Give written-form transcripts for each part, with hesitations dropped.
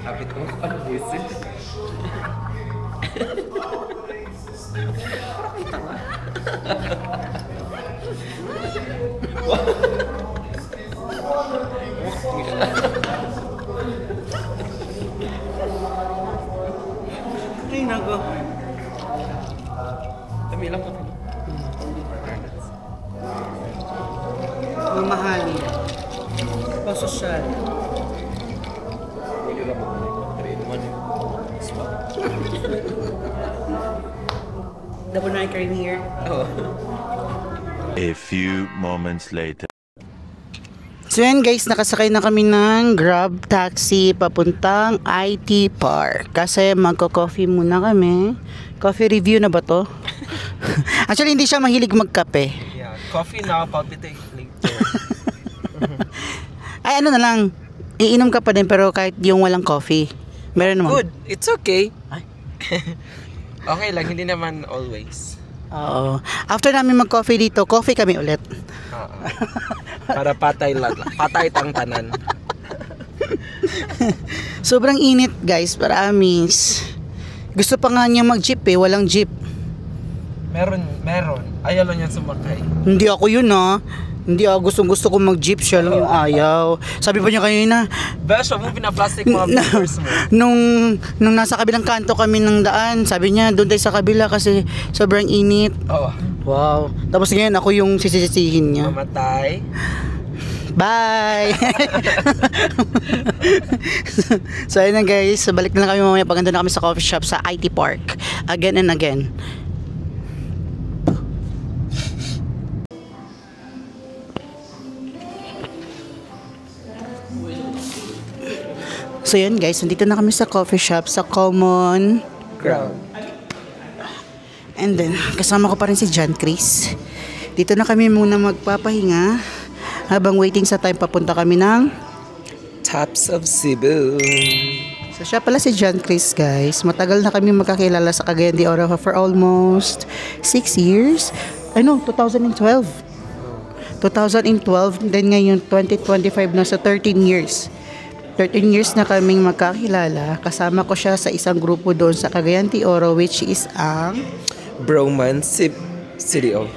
Sabi ko, ano buisit? Kita nga. Ay, nago. Dami lang ko. Mamahali. Pasosyal. Double night cream here. Oh. A few moments later. So yan guys, nakasakay na kami ng Grab taxi papuntang IT Park. Kasi magko-coffee muna kami. Coffee review na ba to? Actually, hindi siya mahilig magkape. Yeah, coffee now, palpitate later. Ay, ano na lang, iinom ka pa din pero kahit yung walang coffee. Meron naman. Good, it's okay. Okay lang, hindi naman always. Oo. After namin mag-coffee dito, coffee kami ulit. Para patay tang tanan. Sobrang init guys, paramis. Gusto pa nga niya mag-jeep walang jeep. Meron. Ayaw lang yan sumakay. Hindi ako yun Hindi ako gusto ko mag-jeep, siya lang yung ayaw. Sabi pa niya kanina, Besh, mo pinaplastic mga papers mo. nung nasa kabilang kanto kami ng daan, sabi niya, doon tayo sa kabila kasi sobrang init. Oh. Wow. Tapos ngayon ako yung sisisihin niya. Mamatay. Bye! So ayun na guys, balik na lang kami mamaya pag na kami sa coffee shop sa IT Park. Again and again. So yun guys, nandito na kami sa coffee shop sa Common Ground. And then, kasama ko pa rin si John Chris. Dito na kami muna magpapahinga habang waiting sa time papunta kami ng Taps of Cebu. So siya pala si John Chris guys. Matagal na kami magkakilala sa Cagayan de Oro for almost 6 years. 2012. 2012, then ngayon 2025 na, so 13 years. 13 years na kaming magkakilala. Kasama ko siya sa isang grupo doon sa Cagayan de Oro, which is ang Bromance City of.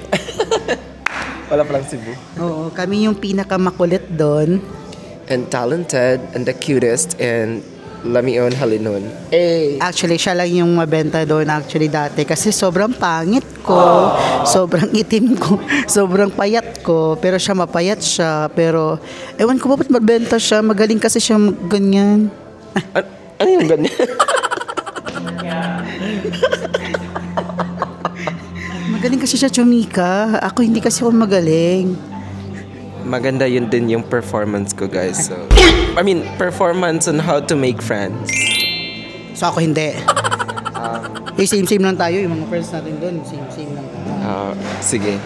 Wala palang Cebu. Oo, kami yung pinakamakulit doon. And talented and the cutest and Lamion Halinon. Actually, siya lang yung mabenta doon actually dati kasi sobrang pangit ko, sobrang itim ko, sobrang payat ko, pero siya mapayat siya, pero ewan ko ba't mabenta siya, magaling kasi siya ganyan. Ano yung ganyan? Magaling kasi siya chumika, ako hindi kasi ako magaling. Maganda yun din yung performance ko guys. So, performance on how to make friends. So ako hindi. Same lang tayo, yung mga friends natin doon, same lang tayo. Sige.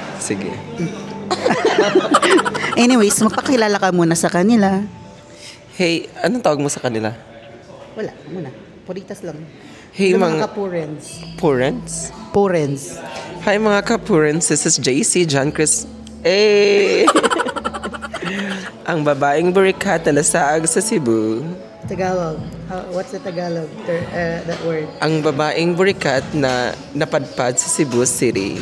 Anyways, magpakilala ka muna sa kanila. Hey, anong tawag mo sa kanila? Wala, muna. Puritas lang. Hey, Yung mga kapurens. Purens? Hi mga kapurens, this is JC, John Chris. Hey! Ang babaeng burikat na nasaag sa Cebu. Tagalog. What's the Tagalog? That word. Ang babaeng burikat na napadpad sa Cebu City.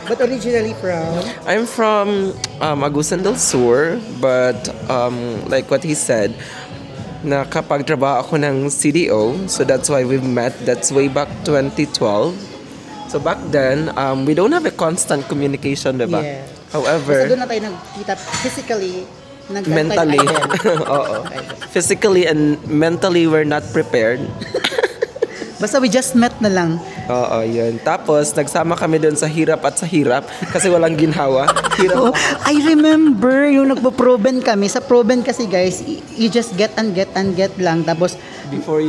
But originally from? I'm from Agusan del Sur, but like what he said, nakapagtrabaho ako ng CDO, so that's why we've met. That's way back 2012. So back then, we don't have a constant communication, diba? Yeah. However, kasi doon na tayo nagkita physically, mentally, oo. Physically and mentally, we're not prepared. Basta we just met na lang. Oo, yun. Tapos, nagsama kami doon sa hirap kasi walang ginhawa. Oh, I remember yung nagpo-proben kami. Sa proben kasi guys, you just get lang. Tapos, before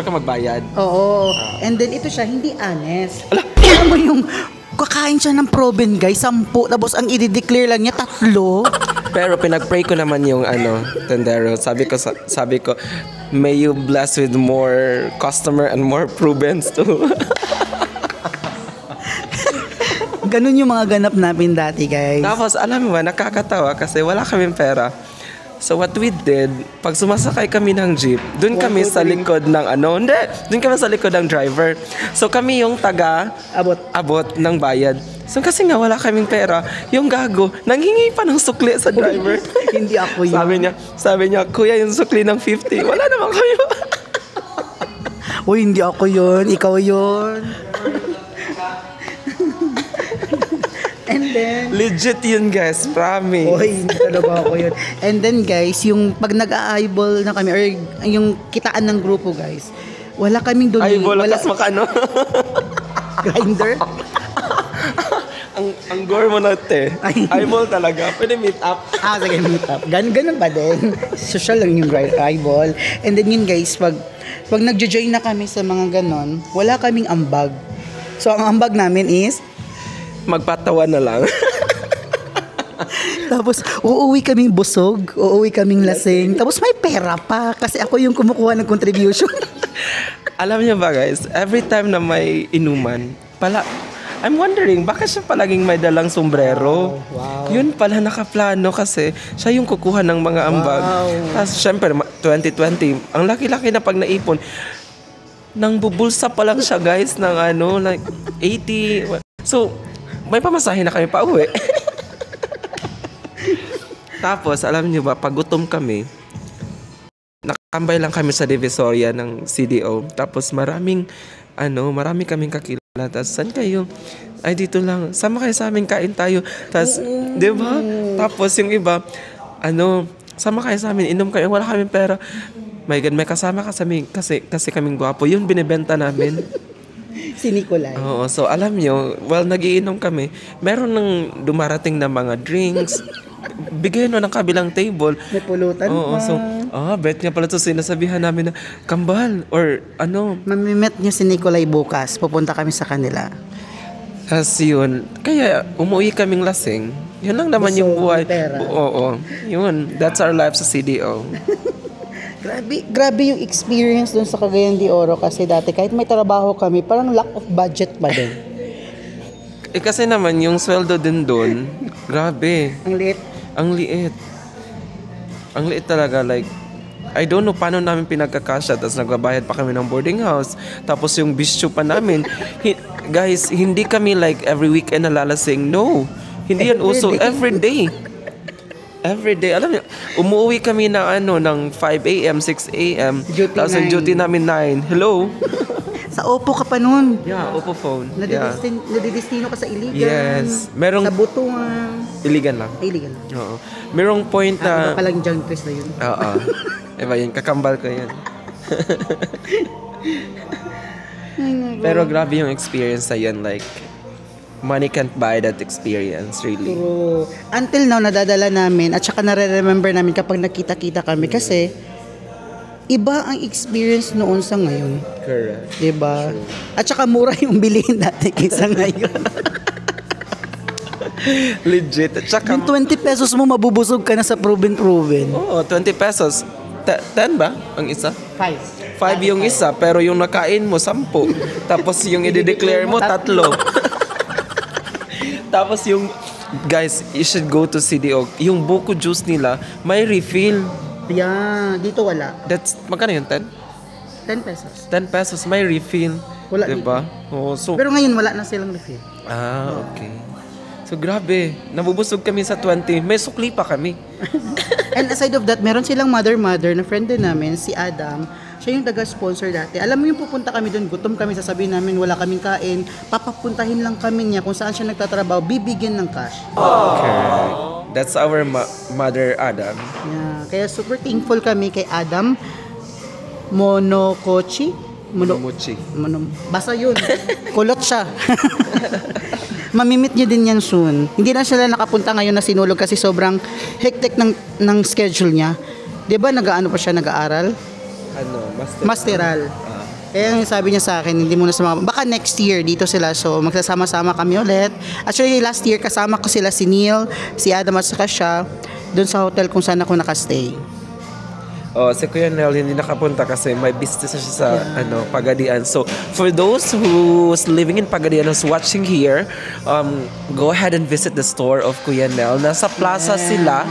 ka magbayad. oo. And then ito siya, hindi honest. Alam mo yung kakain siya ng proben guys, 10. Tapos ang i-declare lang niya 3. Pero pinag-pray ko naman yung tendero. Sabi ko, may you bless with more customer and more Prubens too. Ganun yung mga ganap namin dati, guys. Tapos, alam mo ba, nakakatawa kasi wala kaming pera. So what we did, pag sumasakay kami ng jeep, dun kami sa likod ng dun kami sa likod ng driver. So kami yung abot ng bayad. So kasi nga wala kaming pera, yung gago, nanghingi pa ng sukli sa driver. Hindi ako yun. Sabi niya, kuya, yung sukli ng 50. Wala naman kami. Uy, hindi ako yun. Ikaw yun. And then, Legit yun, guys. Promise. Uy, hindi talaga ako yun. And then, guys, yung pag nag-a-eyeball na kami, or yung kitaan ng grupo, guys, wala kaming doon. Eyeball, wala kas makano. grinder. ang gore mo na, te. Eyeball talaga. Pwede meet up. Sige, meet up. Ganun ba din? Social lang yung eyeball. And then yun, guys, pag nagjo-join na kami sa mga ganon, wala kaming ambag. So, ang ambag namin is Magpatawa na lang. tapos, uuwi kaming busog, uuwi kaming lasing, tapos may pera pa kasi ako yung kumukuha ng contribution. Alam niyo ba, guys, every time na may inuman, I'm wondering, bakit siya palaging may dalang sombrero? Wow. Yun pala nakaplano kasi siya yung kukuha ng mga ambag. Wow. Tapos, syempre, 2020, ang laki-laki na pag naipon, nang bubulsa pa lang siya, guys, ng like 80. So, may pamasahe na kami pa uwi. Tapos, alam niyo ba, pag gutom kami, nakambay lang kami sa Divisoria ng CDO. Tapos, marami kaming kakilala. Tapos, saan kayo? Ay, dito lang. Sama kayo sa amin, kain tayo. Tapos, di ba? Tapos, yung iba, sama kayo sa amin, inom kayo, wala kaming pera. My God, may kasama kasi kaming gwapo. Yun, binibenta namin. Si Nicolay. Oo, so alam nyo, nagiinom kami, meron nang dumarating na mga drinks, bigay ng kabilang table. May pulutan pa. So, bet nga pala ito sinasabihan namin na, kambal, or Mamimit nyo si Nicolay bukas, pupunta kami sa kanila. As yun, kaya umuwi kaming lasing. Yun lang naman yung buhay. Pera. Oo, yun, that's our life sa CDO. Grabe yung experience dun sa Cagayan de Oro kasi dati kahit may trabaho kami, parang lack of budget pa din. Kasi naman yung sweldo din doon, grabe. Ang liit. Ang liit talaga, like, I don't know paano namin pinagkakasya, tapos nagbabayad pa kami ng boarding house, tapos yung bisyo pa namin. Guys, hindi kami like every weekend nalalasing. No, hindi yan uso. Every day, alam niyo, umuwi kami ng 5 a.m., 6 a.m. Tapos ang duty namin 9. Hello? Sa Oppo ka pa nun. Yeah, Oppo phone. Nadidistino ka sa Iligan. Yes. Sa Butuan. Iligan lang. Iligan lang. Oo. Merong point na... Iba palang John Chris na yun. Oo. Iba yun, kakambal ko yun. Pero grabe yung experience na yun, like... Money can't buy that experience, really. True. Until now, nadadala namin at saka nare-remember namin kapag nakita-kita kami kasi iba ang experience noon sa ngayon. Correct. Diba? At saka mura yung bilihin natin kaysa ngayon. Legit. At saka... Yung 20 pesos mo, mabubusog ka na sa proven. Oo, 20 pesos. 10 ba ang isa? 5 yung isa, pero yung nakain mo, 10. Tapos yung i-declare mo, 3. Tapos yung, guys, you should go to CDO. Yung buko juice nila, may refill. Yeah, dito wala. Magkano yun, 10? 10 pesos. 10 pesos, may refill. Wala diba? dito. Oo, so, Pero ngayon wala na silang refill. okay. So, grabe. Nabubusog kami sa 20. May sukli pa kami. And aside of that, meron silang mother na friend din namin, si Adam. Siya yung taga-sponsor dati. Alam mo yung pupunta kami doon, gutom kami, sasabihin namin wala kaming kain, papapuntahin lang kami niya kung saan siya nagtatrabaho, bibigyan ng cash. Correct. That's our mother, Adam. Yeah. Kaya super thankful kami kay Adam Monokochi. Monomochi. Basta yun. Kulot siya. Mamimit niyo din yan soon. Hindi na sila nakapunta ngayon na sinulog kasi sobrang hectic ng schedule niya. 'Di ba nag-aaral? Masteral. Kaya yung sabi niya sa akin, hindi muna sumama. Baka next year dito sila. So magsasama-sama kami ulit. Actually last year kasama ko sila si Neil, si Adam at saka siya doon sa hotel kung saan ako nakastay. Oh, si Kuya Nel hindi nakapunta kasi may business siya sa Pagadian. So, for those who's living in Pagadian who's watching here, go ahead and visit the store of Kuya Nel. Nasa plaza sila.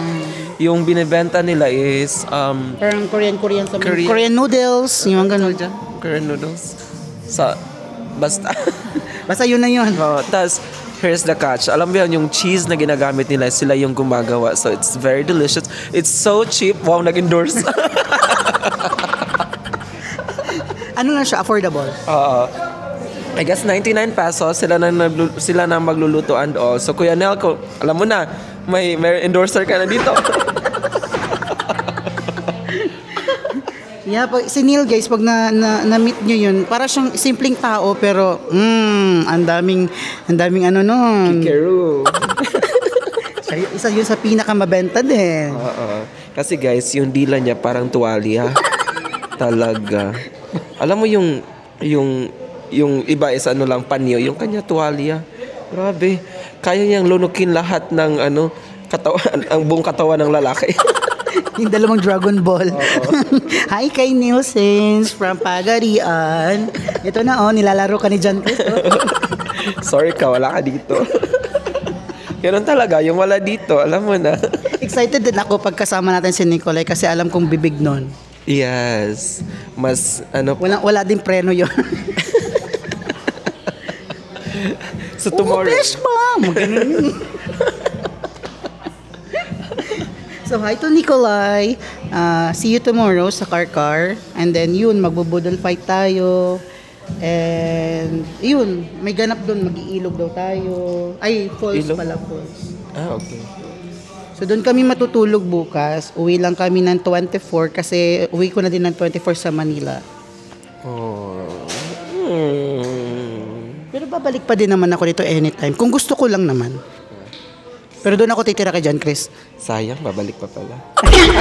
Yung binibenta nila is Parang Korean sa Korean noodles, yung mga ganun. Korean noodles. Basta. Basta yun na yun. Tas, here's the catch. Alam mo yun, yung cheese na ginagamit nila, sila yung gumagawa. So, it's very delicious. It's so cheap. Wow, nag-endorse. Ano na siya? Affordable? I guess 99 pesos sila na magluluto and all. So Kuya Nel, alam mo na, may endorser ka na dito. Yeah, si Neil guys, pag na-meet nyo yun, para siyang simpleng tao pero ang daming ano nun. Kikeru. Isa yun sa pinakamabenta din. Kasi guys, yung dila niya parang tuwalya. Talaga. Alam mo yung iba is ano lang panyo, yung kanya tuwalya. Grabe. Kaya niyang lunukin lahat ng katawan, ang buong katawan ng lalaki. Yung dalawang Dragon Ball. Hi kay Nielsen's from Pagadian. Ito na nilalaro ka ni John Chris. Sorry ka, wala ka dito. Ganun talaga, yung wala dito, alam mo na. Excited din ako pagkasama natin si Nicolay kasi alam kong bibig nun. Yes. Mas Wala din preno yun. So tomorrow. Flash bomb! Ganun yun. So hi to Nicolay. See you tomorrow sa Car. And then yun, magbubudol fight tayo. And yun, may ganap doon, mag-iilog daw tayo. Ay, falls Ilog? pala, falls. Okay. So doon kami matutulog bukas. Uwi lang kami ng 24 kasi uwi ko na din ng 24 sa Manila. Pero babalik pa din naman ako dito anytime. Kung gusto ko lang naman. Pero doon ako titira kay John Chris. Sayang, babalik pa pala.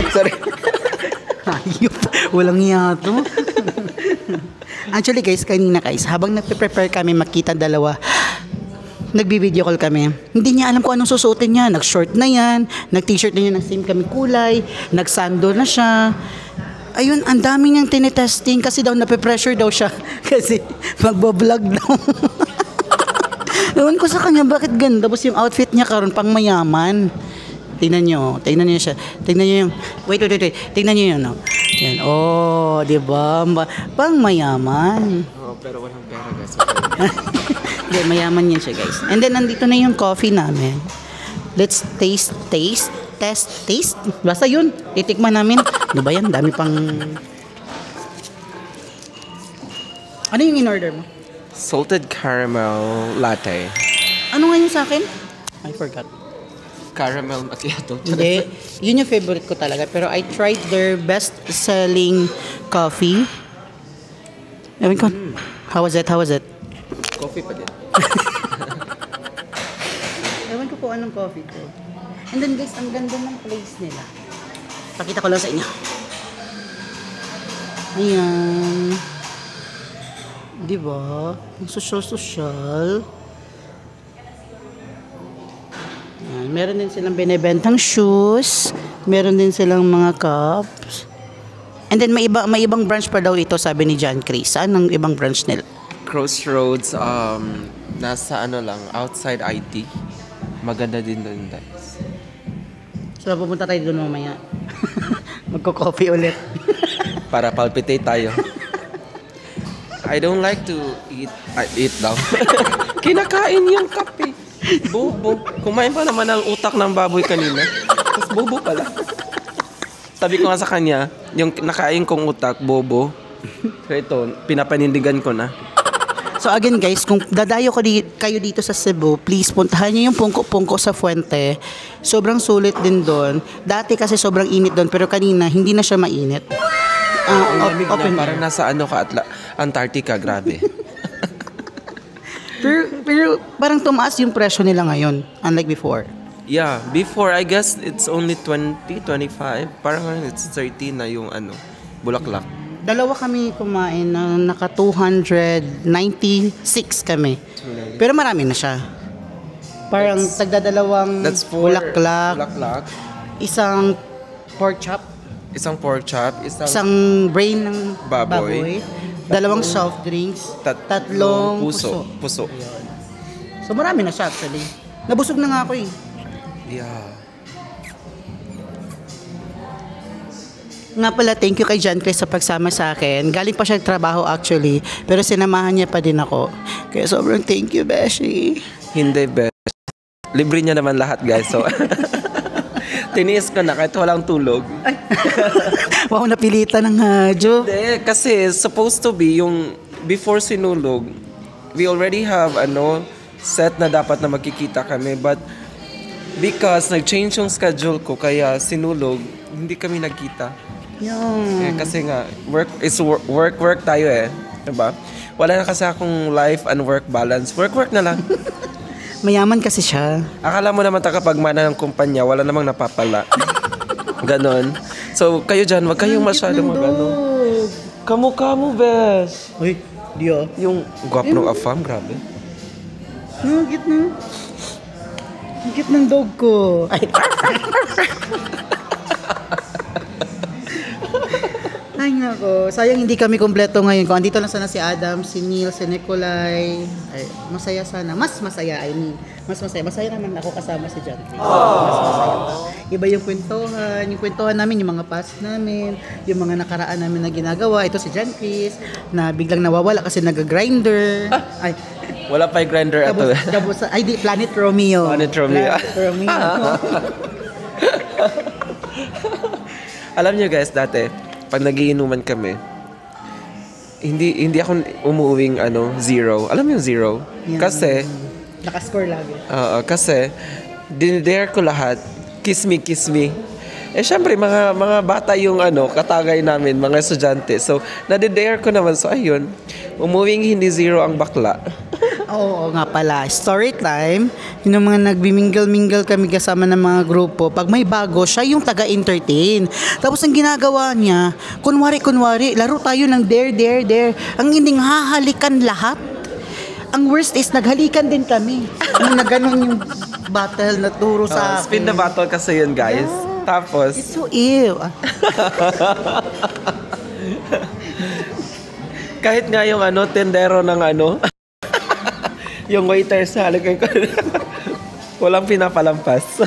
Sorry. Ayop. Walang iya to. Actually guys, kanina guys, habang nagpe-prepare kami makita dalawa, nagbi-video call kami. Hindi niya alam kung anong susuotin niya. Nag-short na yan, nag-t-shirt na yan, nag-same kami kulay, nag-sando na siya. Ayun, ang dami niyang tinetesting kasi daw nape-pressure daw siya kasi magbo-vlog daw. Ewan ko sa kanya, bakit ganda? Tapos yung outfit niya karon pang mayaman. Tingnan niyo siya. Tingnan niyo yung, wait. Tingnan niyo yun, no? Yan, di ba? Pang mayaman. Pero walang pera, guys. Hindi, mayaman yan siya, guys. And then, nandito na yung coffee namin. Let's taste. Basta yun, titikman namin. Ano ba yan? Dami pang... Ano yung in-order mo? Salted caramel latte. Ano nga yun sa akin? I forgot. Caramel macchiato. Hindi. Yun yung favorite ko talaga. Pero I tried their best-selling coffee. Ewan ko. How was it? Coffee pa din. Ewan ko po anong coffee to. And then guys, ang ganda ng place nila. Pakita ko lang sa inyo. Ayan. Diba? Ang social. Ayan. Meron din silang binibentang shoes. Meron din silang mga cups. And then may ibang branch pa daw ito, sabi ni John Chris. Saan ang ibang branch nila? Crossroads, nasa outside IT. Maganda din doon, guys. So, pupunta tayo doon mamaya. Magko-coffee ulit. Para palpitate tayo. I don't like to eat daw. Kinakain yung kape. Bobo. Kumain pa naman ang utak ng baboy kanina. Tapos bobo pala. Sabi ko nga sa kanya, yung nakain kong utak, bobo. So ito, pinapanindigan ko na. So again guys, kung dadayo kayo dito sa Cebu, please puntahan niyo yung Pungko sa Fuente. Sobrang sulit din doon. Dati kasi sobrang init doon, pero kanina hindi na siya mainit. Open na, parang nasa Antarctica, grabe. pero parang tumaas yung presyo nila ngayon, unlike before. Yeah, before I guess it's only 20, 25. Parang it's 30 na yung bulaklak. Dalawa kami kumain na naka 296 kami. Pero marami na siya. Parang tagdadalawang That's for bulaklak, isang pork chop. isang pork chop, isang brain ng baboy, 2 soft drinks, 3 puso. So marami na siya actually. Nabusog na nga ako eh. Yeah. Nga pala, thank you kay John Chris sa pagsama sa akin. Galing pa siya trabaho actually, pero sinamahan niya pa din ako. Kaya sobrang thank you, Beshi. Hindi, Besh. Libre niya naman lahat, guys. So, tiniis ko na kahit walang tulog. Wow, napilitan ng hadyo. Hindi, kasi supposed to be yung before sinulog, we already have set na dapat na magkikita kami. But because nag-change yung schedule ko, kaya sinulog, hindi kami nagkita. Kasi nga, work tayo eh. Diba? Wala na kasi akong life and work balance. Work na lang. Mayaman kasi siya. Akala mo naman kapag mana ng kumpanya, wala namang napapala. Ganon. So, kayo dyan, wag kayong masyadong Kamukha mo, bes. Uy, Dio. Yung guwap ng afam, grabe. No, git ng dog ko. Ay. Ay nako, sayang hindi kami kompleto ngayon. Kung andito lang sana si Adam, si Neil, si Nicolay, ay, masaya sana. Mas masaya, Mas masaya. Masaya naman ako kasama si John Chris. Mas masaya. Iba yung kwentuhan namin, yung mga past namin, yung mga nakaraan namin na ginagawa. Ito si John Chris, na biglang nawawala kasi nag-grinder. Ay, wala pa yung grinder ato. Ay, di, Planet Romeo. Alam niyo guys, dati, pag nagiinuman kami, hindi ako umuuwing zero. Alam mo yung zero? Yeah. Kasi nakascore lagi. Kasi dinidare ko lahat. Kiss me. Eh syempre mga bata yung katagay namin, mga estudyante. So nadidare ko naman. So ayun, umuwing hindi zero ang bakla. Oo nga pala. Story time. Yung mga nagbimingle-mingle kami kasama ng mga grupo. Pag may bago, siya yung taga-entertain. Tapos ang ginagawa niya, kunwari, laro tayo ng dare. Ang ending hahalikan lahat. Ang worst is, naghalikan din kami. Na ganun yung battle na turo sa akin. Spin the battle kasi yun, guys. Yeah. Tapos, it's so ew. kahit nga yung tendero ng yung waiter sa halagay ko. Walang pinapalampas.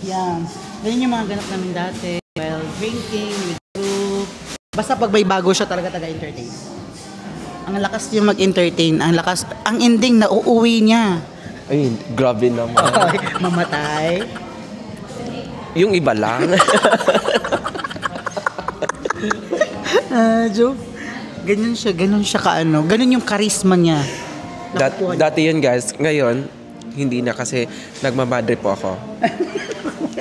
Yan. Ganyan yung mga ganap namin dati. While drinking, with group. Basta pag may bago siya talaga taga-entertain. Ang lakas yung mag-entertain. Ang ending na uuwi niya. Ay, grabe naman. Mamatay. Yung iba lang. Joke. Ganun siya ganun yung charisma niya. Dati yun guys, ngayon hindi na kasi nagmamadre po ako.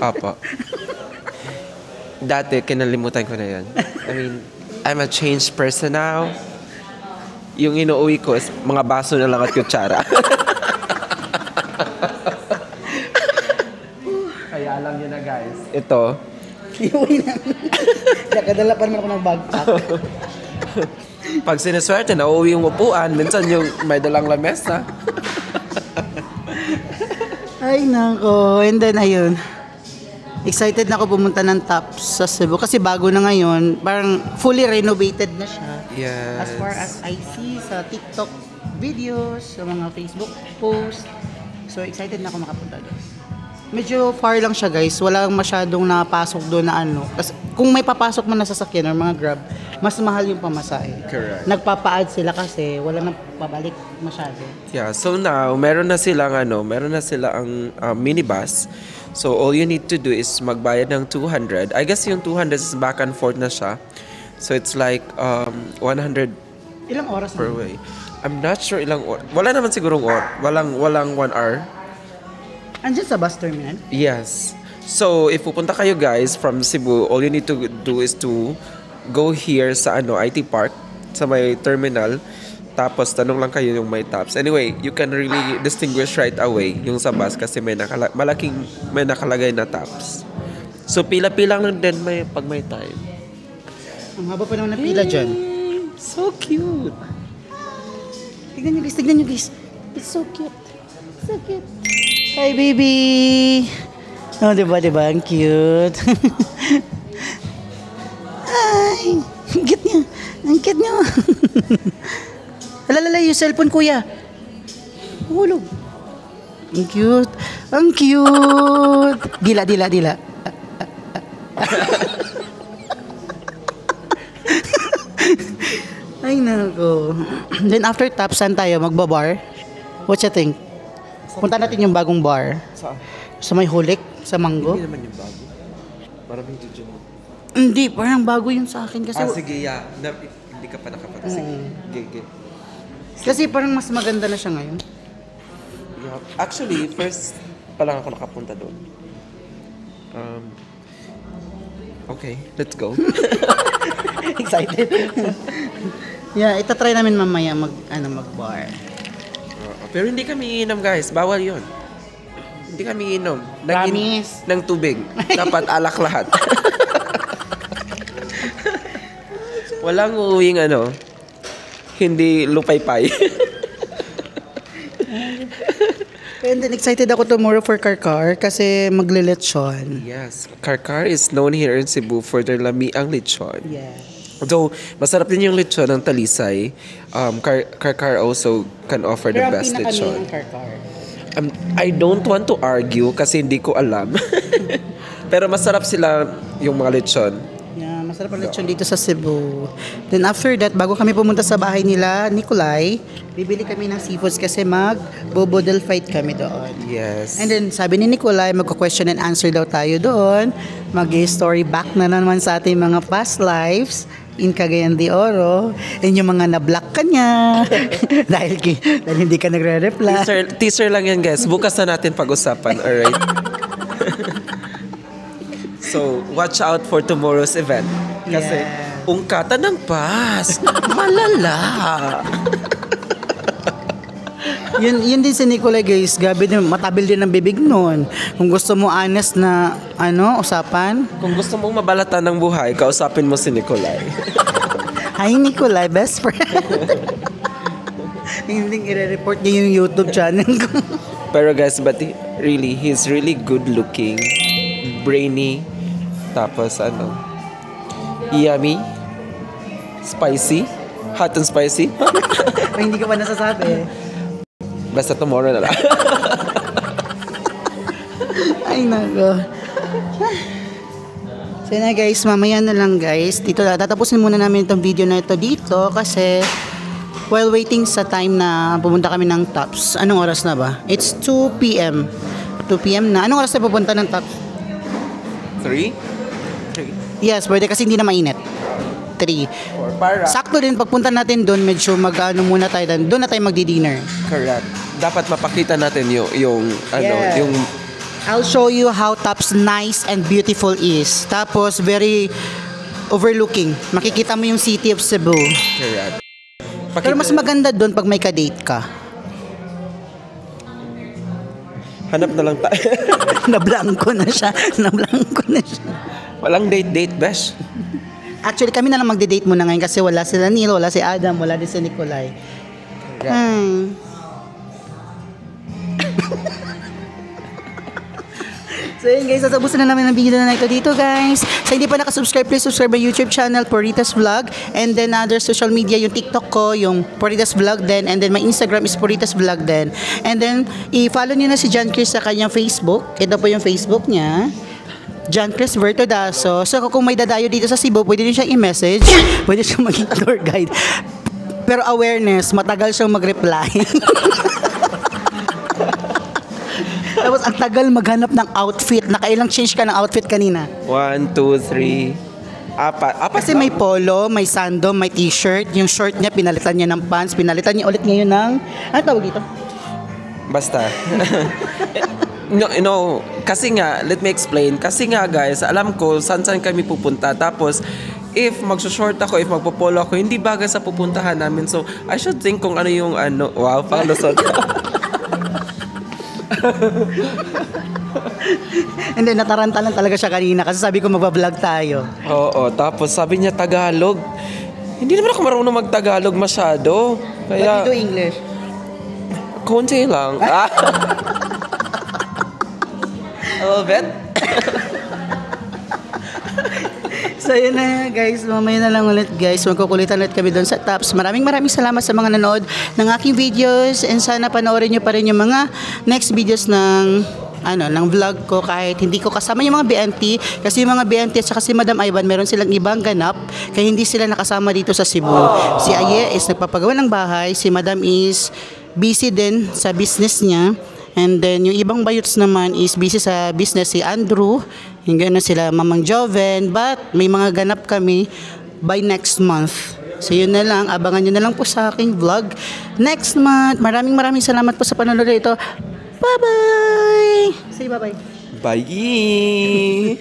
Apo. Dati kinalimutan ko na yun. I mean, I'm a changed person now. Yung inuuwi ko is mga baso na lang at kutsara. Kaya alam nyo na guys, ito. Iuwi na. Nakadala pa naman ako ng backpack. Pag sinaswerte, nauwi yung upuan, minsan yung may dalang lamesa. Ay, nako. And then, ayun. Excited na ako pumunta ng Tops sa Cebu. Kasi bago na ngayon, parang fully renovated na siya. Yes. As far as I see sa TikTok videos, sa mga Facebook posts. So, excited na ako makapunta doon. Medyo far lang siya guys, wala masyadong napasok doon na kasi kung may papasok man na sasakyan or mga Grab, mas mahal yung pamasahe. Correct. Nagpapa-add sila kasi wala nang pabalik masyado. Yeah, so now meron na silang minibus. So all you need to do is magbayad ng 200. I guess yung 200 is back and forth na siya. So it's like 100 ilang oras per way. I'm not sure ilang oras. Wala naman sigurong walang 1 hour. Andiyan sa bus terminal? Yes. So, if pupunta kayo guys from Cebu, all you need to do is to go here sa IT Park, sa may terminal. Tapos, tanong lang kayo yung may Tops. Anyway, you can really distinguish right away yung sa bus kasi may nakalagay na Tops. So, pila-pila lang din pag may time. Ang haba pa naman ng pila dyan. So cute. Tignan nyo guys. It's so cute. So cute. Hi, baby! Oh, diba? Ang cute. Ay, ang cute niya. Ang cute niya. Alalala yung cellphone, kuya. Hulog. Ang cute. Ang cute. Dila. Ay, nako. Then after tap, saan tayo? Magbabar? What you think? Punta natin yung bagong bar. Saan? Sa may hulik, sa Mango. Hindi naman yung bago. Maraming dyan. Hindi, parang bago yun sa akin. Kasi, Sige, yeah. Hindi ka pa nakapata. Sige. Gege. kasi parang mas maganda na siya ngayon. Yeah. Actually, first pa lang ako nakapunta doon. Okay, let's go. Excited. Yeah, itatry namin mamaya mag-bar. Pero hindi kami iinom, guys. Bawal yun. Hindi kami iinom. Promise. Ng tubig. Dapat alak lahat. Walang uuwing hindi lupay-pay. And then excited ako tomorrow for Karkar kasi maglilechon. Yes. Karkar is known here in Cebu for their lamiang lechon. Yeah. Though, masarap din yung lechon ng Talisay. Karkar also can offer the best lechon. Karkar. I don't want to argue kasi hindi ko alam. Pero masarap sila yung mga lechon. Yeah, masarap ang lechon dito sa Cebu. Then after that, bago kami pumunta sa bahay nila, Nikolay, bibili kami ng seafoods kasi mag-bobodel fight kami doon. Yes. And then sabi ni Nikolay, magko-question and answer daw tayo doon. Mag-story back na naman sa ating mga past lives in Cagayan de Oro. And yung mga na-block ka niya. dahil hindi ka nagre-reply. Teaser lang yan, guys. Bukas na natin pag-usapan. Alright? So, watch out for tomorrow's event. Kasi, ungkatan ng past. Malala. yun din si Nicolay, guys. Gabi din, matabil din ang bibig nun. Kung gusto mo honest na usapan. Kung gusto mong mabalatan ng buhay, kausapin mo si Nicolay. Hi Nicolay, best friend. Hindi i-report niya yung YouTube channel ko. Pero guys, but he's really good looking, brainy, tapos yummy, spicy, hot and spicy. Ay, hindi ka pa nasasabi. Basta tomorrow na lang. Ay, nako. So na guys, mamaya na lang guys. Dito tatapusin muna namin itong video na ito dito kasi while waiting sa time na pumunta kami ng Tops. Anong oras na ba? It's 2 p.m. 2 p.m. na. Anong oras na pupunta ng Tops? 3? Yes, pwede kasi hindi na mainit. 3. Para. Sakto din, pagpunta natin doon, medyo muna tayo doon na tayo magdi-dinner. Correct. Dapat mapakita natin yung I'll show you how Tops nice and beautiful is. Tapos, very overlooking. Makikita mo yung city of Cebu. Correct. Pero mas maganda doon pag may ka-date ka. Hanap na lang tayo. Nablangko na siya. Walang date, besh. Actually, kami na lang magde-date muna ngayon kasi wala sila Neil, wala si Adam, wala din si Nicolay. So yun guys, tatapusin na namin ang video na ito dito guys. So hindi pa nakasubscribe, please subscribe my YouTube channel, Poritas Vlog. And then other social media, yung TikTok ko, yung Poritas Vlog din. And then my Instagram is Poritas Vlog din. And then i-follow nyo na si John Chris sa kanyang Facebook. Ito po yung Facebook niya. John Chris Vertodaso. So kung may dadayo dito sa Cebu, pwede din siyang i-message. Pwede siyang maging tour guide. Pero awareness, matagal siyang mag-reply. Tapos ang tagal maghanap ng outfit. Nakailang change ka ng outfit kanina? 1, 2, 3, 4. Kasi may polo, may sando, may t-shirt. Yung short niya, pinalitan niya ng pants. Pinalitan niya ulit ngayon ng... Ano tawag dito? Basta. No, kasi nga, let me explain. Kasi nga guys, alam ko saan kami pupunta. Tapos, if magsushort ako, if magpopolo ako, hindi bagay sa pupuntahan namin. So, I should think kung ano yung wow, panglusot. And then natarantalan talaga siya kanina kasi sabi ko magbablog tayo. Oo, tapos sabi niya Tagalog. Hindi naman ako marunong mag-Tagalog masyado. Kaya... But you do English? Konti lang. A little bit. So So yun na guys, mamaya na lang ulit guys. Magkukulitan ulit kami doon sa Tops. Maraming salamat sa mga nanood ng aking videos and sana panoorin nyo pa rin yung mga next videos ng vlog ko kahit hindi ko kasama yung mga BNT kasi yung mga BNT at saka si Madam Ivan meron silang ibang ganap kaya hindi sila nakasama dito sa Cebu. Si Aye is nagpapagawa ng bahay, si Madam is busy din sa business niya. And then, yung ibang bayuts naman is busy sa business si Andrew. Yung gano'n sila, Mamang Joven. But, may mga ganap kami by next month. So, yun na lang. Abangan nyo na lang po sa aking vlog next month. Maraming salamat po sa panonood ito. Bye-bye! Say bye-bye. Bye!